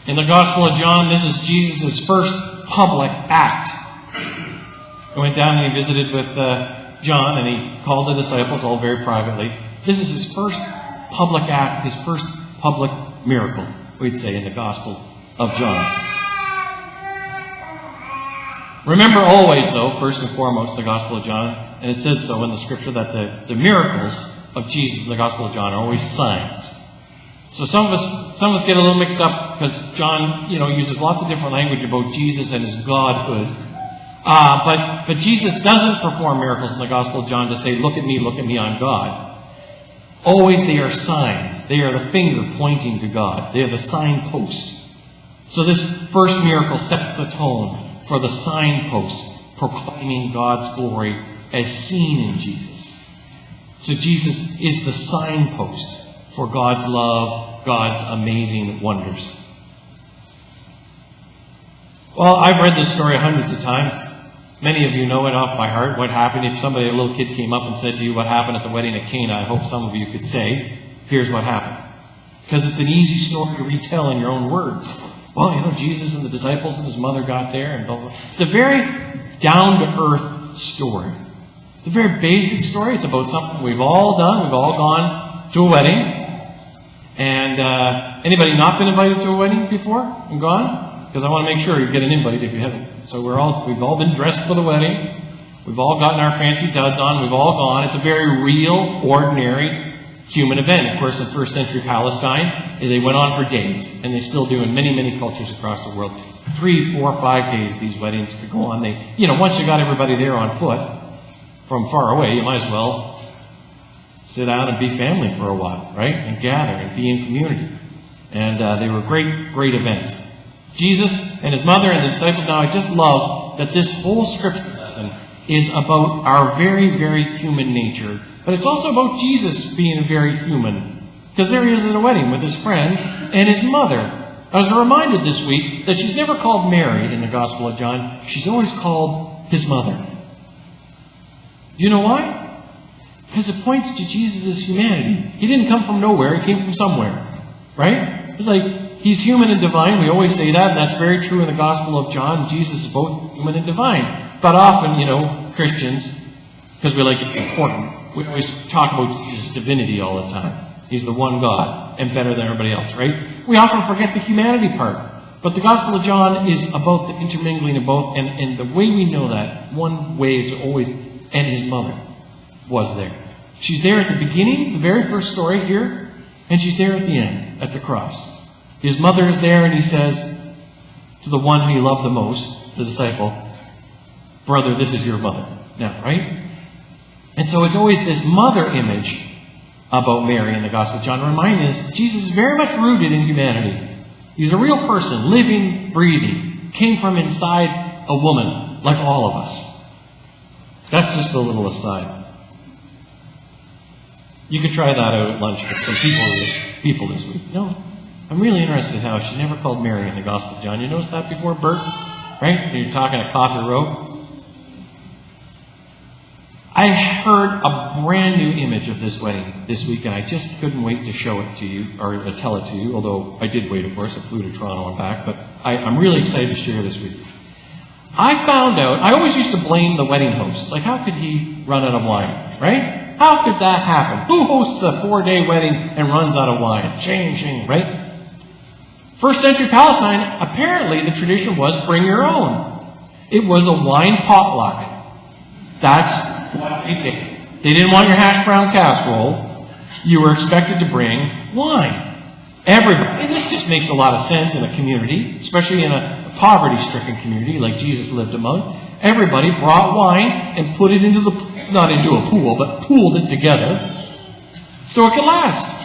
In the Gospel of John, this is Jesus' first public act. He went down and he visited with John, and he called the disciples all very privately. This is his first public act, his first public miracle, we'd say, in the Gospel of John. Remember always, though, first and foremost, the Gospel of John, and it said so in the Scripture, that the miracles of Jesus in the Gospel of John are always signs. So some of us get a little mixed up because John, uses lots of different language about Jesus and his godhood. But Jesus doesn't perform miracles in the Gospel of John to say, look at me, I'm God. Always they are signs. They are the finger pointing to God. They are the signpost. So this first miracle sets the tone for the signpost proclaiming God's glory as seen in Jesus. So Jesus is the signpost for God's love, God's amazing wonders. Well, I've read this story hundreds of times. Many of you know it off by heart. What happened if a little kid came up and said to you what happened at the wedding at Cana? I hope some of you could say, here's what happened. Because it's an easy story to retell in your own words. Well, Jesus and the disciples and his mother got there and blah, blah. It's a very down-to-earth story. It's a very basic story. It's about something we've all done. We've all gone to a wedding. And anybody not been invited to a wedding before and gone? Because I want to make sure you get an invite if you haven't. So we've all been dressed for the wedding. We've all gotten our fancy duds on. We've all gone. It's a very real, ordinary human event. Of course, in first century Palestine, they went on for days, and they still do in many, many cultures across the world. 3, 4, 5 days these weddings could go on. Once you got everybody there on foot from far away, you might as well sit down and be family for a while, right? And gather and be in community. And they were great, great events. Jesus and his mother and the disciples. Now, I just love that this whole scripture lesson is about our very, very human nature. But it's also about Jesus being very human. Because there he is at a wedding with his friends and his mother. I was reminded this week that she's never called Mary in the Gospel of John. She's always called his mother. Do you know why? Because it points to Jesus' humanity. He didn't come from nowhere. He came from somewhere. Right? It's like he's human and divine. We always say that, and that's very true in the Gospel of John. Jesus is both human and divine. But often, Christians, because we like it important, we always talk about Jesus' divinity all the time. He's the one God and better than everybody else, right? We often forget the humanity part. But the Gospel of John is about the intermingling of both. And the way we know that, one way is always, and his mother was there. She's there at the beginning, the very first story here, and she's there at the end, at the cross. His mother is there, and he says to the one who he loved the most, the disciple, brother, this is your mother. Now, right? And so it's always this mother image about Mary in the Gospel of John. Reminding us, Jesus is very much rooted in humanity. He's a real person, living, breathing. Came from inside a woman, like all of us. That's just a little aside. You could try that out at lunch with some people this week. No, I'm really interested in how she never called Mary in the Gospel of John. You noticed that before, Bert? Right? You're talking at Coffee Row. I heard a brand new image of this wedding this week, and I just couldn't wait to show it to you, or to tell it to you, although I did wait, of course. I flew to Toronto and back, but I'm really excited to share this with you. I found out, I always used to blame the wedding host. Like, how could he run out of wine, right? How could that happen? Who hosts a 4-day wedding and runs out of wine? Shame, right? First century Palestine, apparently the tradition was bring your own. It was a wine potluck. That's what they did. They didn't want your hash brown casserole. You were expected to bring wine. Everybody. And this just makes a lot of sense in a community, especially in a poverty-stricken community like Jesus lived among. Everybody brought wine and put it into not into a pool, but pooled it together so it could last.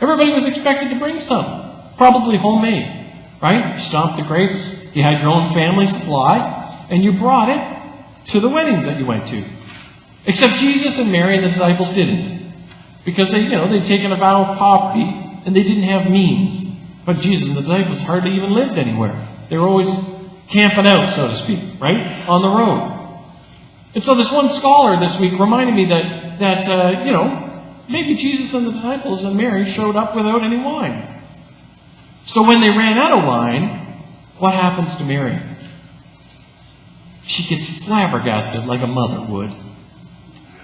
Everybody was expected to bring some. Probably homemade, right? You stomped the grapes, you had your own family supply, and you brought it to the weddings that you went to. Except Jesus and Mary and the disciples didn't. Because they'd taken a vow of poverty and they didn't have means. But Jesus and the disciples hardly even lived anywhere. They were always camping out, so to speak, right, on the road. And so this one scholar this week reminded me that maybe Jesus and the disciples and Mary showed up without any wine. So when they ran out of wine, what happens to Mary? She gets flabbergasted like a mother would.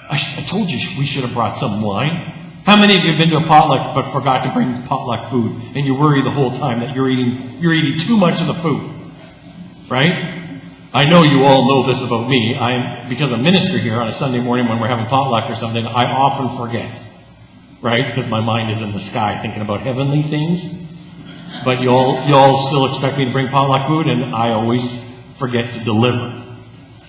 I told you we should have brought some wine. How many of you have been to a potluck but forgot to bring potluck food, and you worry the whole time that you're eating too much of the food? Right? I know you all know this about me. Because I'm minister here on a Sunday morning when we're having potluck or something, I often forget. Right? Because my mind is in the sky thinking about heavenly things. But you all still expect me to bring potluck food, and I always forget to deliver.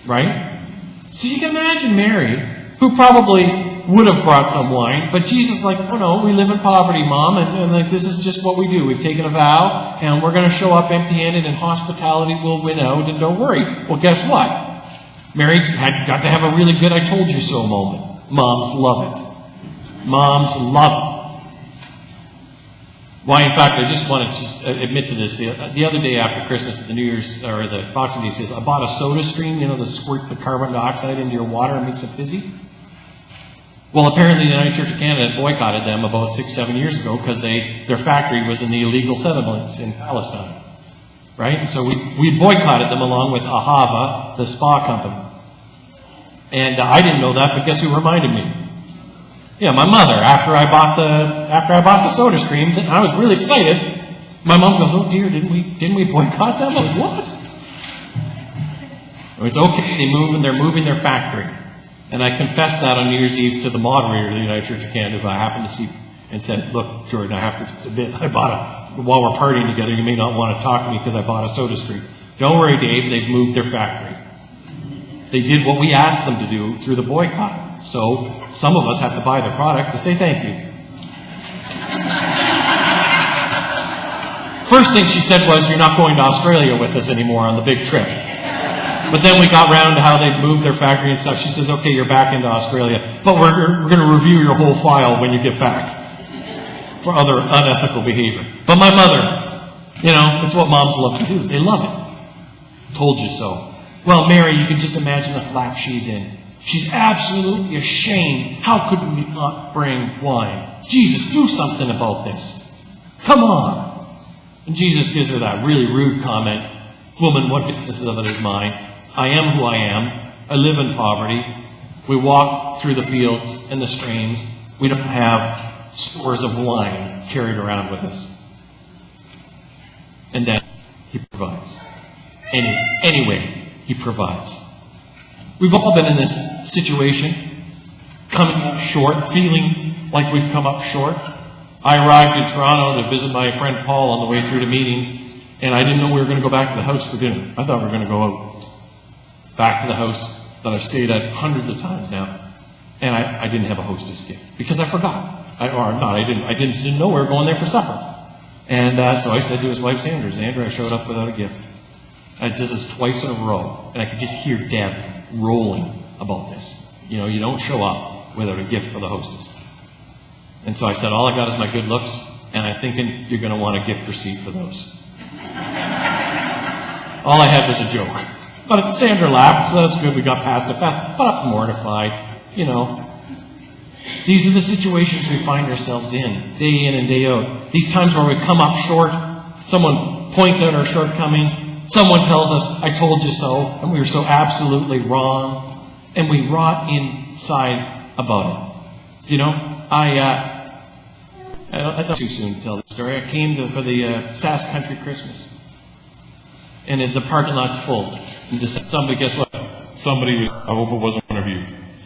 Right? So you can imagine Mary, who probably would have brought some wine, but Jesus like, oh no, we live in poverty, Mom, and like this is just what we do. We've taken a vow, and we're going to show up empty-handed, and hospitality will win out, and don't worry. Well, guess what? Mary had got to have a really good I told you so moment. Moms love it. Moms love it. Why, in fact, I just want to admit to this. The other day after Christmas, the New Year's, or the Boxing Day says, I bought a soda stream, that squirt the carbon dioxide into your water and makes it fizzy. Well, apparently the United Church of Canada boycotted them about 6-7 years ago because their factory was in the illegal settlements in Palestine. Right? So we boycotted them along with Ahava, the spa company. And I didn't know that, but guess who reminded me? Yeah, my mother. After I bought the soda stream, I was really excited. My mom goes, "Oh dear, didn't we boycott them?" I'm like, what? It's okay. They're moving their factory. And I confessed that on New Year's Eve to the moderator of the United Church of Canada, who I happened to see, and said, "Look, Jordan, I have to admit, while we're partying together, you may not want to talk to me because I bought a soda stream. Don't worry, Dave, they've moved their factory. They did what we asked them to do through the boycott. So some of us have to buy their product to say thank you." First thing she said was, "You're not going to Australia with us anymore on the big trip." But then we got round to how they'd moved their factory and stuff. She says, "Okay, you're back into Australia, but we're going to review your whole file when you get back for other unethical behavior." But my mother, it's what moms love to do. They love it. Told you so. Well, Mary, you can just imagine the flap she's in. She's absolutely ashamed. How could we not bring wine? Jesus, do something about this. Come on. And Jesus gives her that really rude comment. "Woman, what business of it is mine? I am who I am. I live in poverty. We walk through the fields and the streams. We don't have stores of wine carried around with us." And then he provides. Anyway, he provides. We've all been in this situation, coming up short, feeling like we've come up short. I arrived in Toronto to visit my friend Paul on the way through to meetings, and I didn't know we were going to go back to the house for dinner. I thought we were going to go out. Back to the house that I've stayed at hundreds of times now. And I didn't have a hostess gift because I forgot. I didn't know we were going there for supper. And so I said to his wife, Sandra, I showed up without a gift. I did this twice in a row. And I could just hear Deb rolling about this. You don't show up without a gift for the hostess. And so I said, all I got is my good looks, and I'm thinking you're going to want a gift receipt for those. All I had was a joke. But Sandra laughed, so that's good. We got past it. But I'm mortified. These are the situations we find ourselves in, day in and day out. These times where we come up short, someone points out our shortcomings, someone tells us, "I told you so," and we were so absolutely wrong, and we rot inside about it. I thought too soon to tell this story. I came for the Sask Country Christmas, and the parking lot's full. And guess what? Somebody was, I hope it wasn't one of you,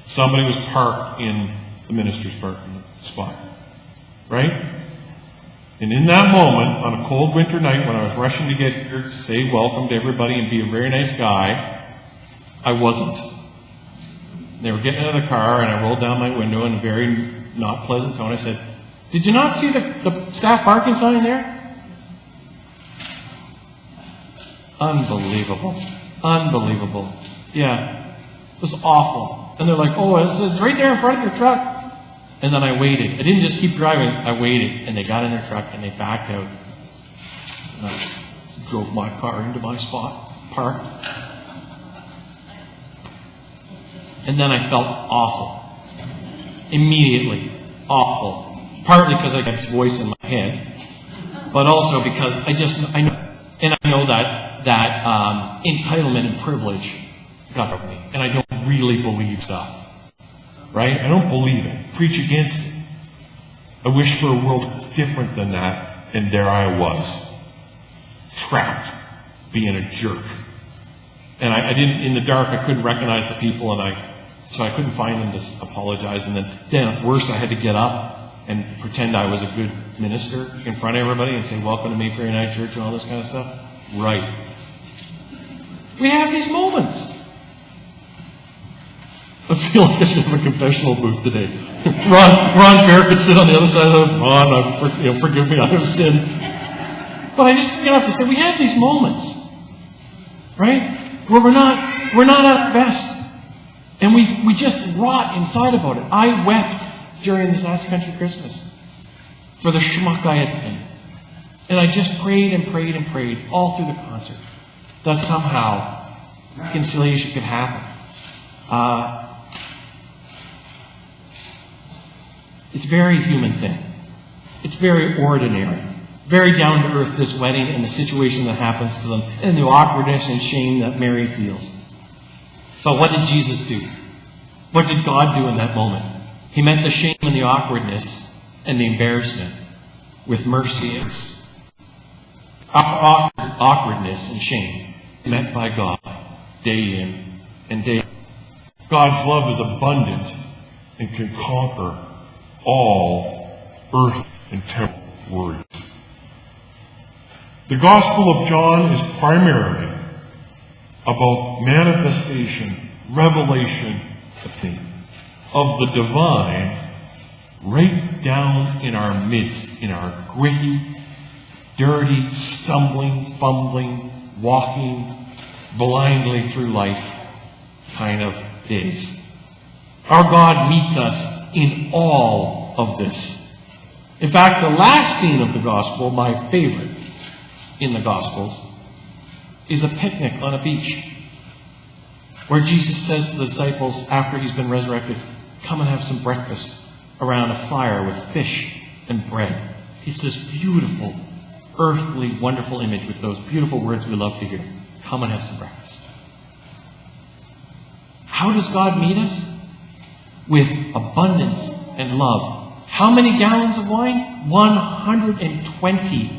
somebody was parked in the minister's parking spot. Right? And in that moment, on a cold winter night, when I was rushing to get here to say welcome to everybody and be a very nice guy, I wasn't. They were getting out of the car, and I rolled down my window in a very not pleasant tone. I said, "Did you not see the staff parking sign there?" Unbelievable. Yeah. It was awful. And they're like, "Oh, it's right there in front of your truck." And then I waited. I didn't just keep driving. I waited. And they got in their truck and they backed out. And I drove my car into my spot. parked. And then I felt awful. Immediately. Awful. Partly because I got his voice in my head, but also because I know that entitlement and privilege got over me. And I don't really believe stuff. Right? I don't believe it. Preach against it. I wish for a world that's different than that. And there I was. Trapped. Being a jerk. And I didn't, in the dark, I couldn't recognize the people, so I couldn't find them to apologize. And then at worst, I had to get up and pretend I was a good minister in front of everybody and say, welcome to Mayfair United Church and all this kind of stuff. Right. We have these moments. I feel like I should have a confessional booth today. Ron Fair could sit on the other side of the Ron, forgive me, I have sinned. But I just have to say, we have these moments, right? Where we're not at our best. And we just rot inside about it. I wept during this last country Christmas for the schmuck I had been. And I just prayed and prayed and prayed all through the concert that somehow reconciliation could happen. It's a very human thing. It's very ordinary. Very down to earth, this wedding and the situation that happens to them, and the awkwardness and shame that Mary feels. So what did Jesus do? What did God do in that moment? He met the shame and the awkwardness and the embarrassment with mercy. Our awkwardness and shame met by God day in and day out. God's love is abundant and can conquer all earth and temporal worries. The Gospel of John is primarily about manifestation, revelation of the divine right down in our midst, in our gritty, dirty, stumbling, fumbling, walking blindly through life kind of days. Our God meets us in all of this. In fact, the last scene of the Gospel, my favorite in the Gospels, is a picnic on a beach where Jesus says to the disciples after he's been resurrected, come and have some breakfast around a fire with fish and bread. It's this beautiful, earthly, wonderful image with those beautiful words we love to hear. Come and have some breakfast. How does God meet us? With abundance and love. How many gallons of wine? 120.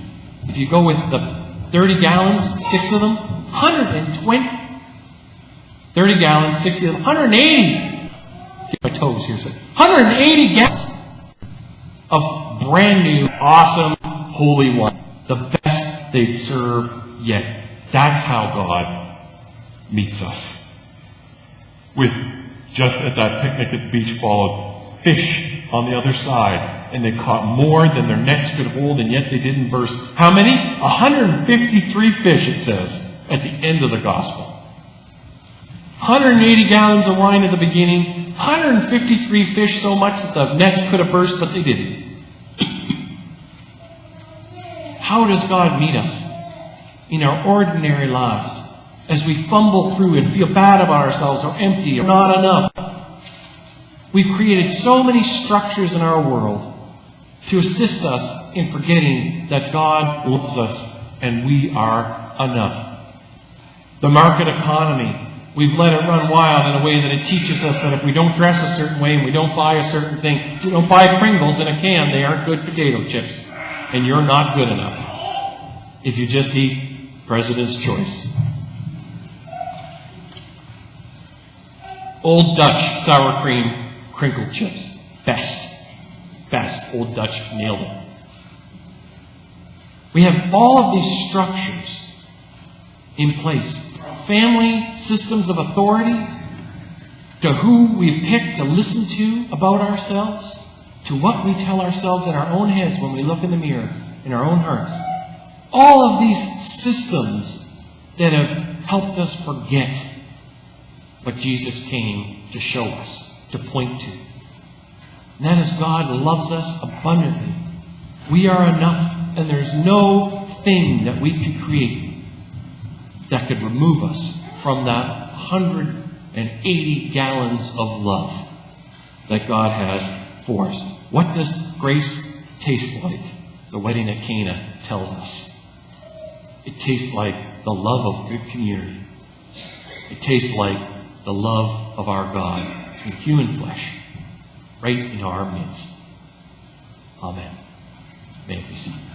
If you go with the 30 gallons, 6 of them, 120. 30 gallons, 60 of them, 180. Get my toes here. 180 gallons of brand new, awesome, holy wine. The best they've served yet. That's how God meets us. With, just at that picnic at the beach, followed fish on the other side. And they caught more than their nets could hold, and yet they didn't burst. How many? 153 fish, it says, at the end of the Gospel. 180 gallons of wine at the beginning. 153 fish, so much that the nets could have burst, but they didn't. How does God meet us in our ordinary lives? As we fumble through and feel bad about ourselves or empty or not enough. We've created so many structures in our world to assist us in forgetting that God loves us and we are enough. The market economy, we've let it run wild in a way that it teaches us that if we don't dress a certain way and we don't buy a certain thing, if you don't buy Pringles in a can, they aren't good potato chips. And you're not good enough if you just eat President's Choice. Old Dutch sour cream crinkle chips. Best. Old Dutch nailed it. We have all of these structures in place. Family, systems of authority, to who we've picked to listen to about ourselves, to what we tell ourselves in our own heads when we look in the mirror, in our own hearts. All of these systems that have helped us forget what Jesus came to show us, to point to. And that is God loves us abundantly. We are enough, and there's no thing that we can create that could remove us from that 180 gallons of love that God has for us. What does grace taste like? The wedding at Cana tells us. It tastes like the love of good community. It tastes like the love of our God in human flesh, right in our midst. Amen. May it be so.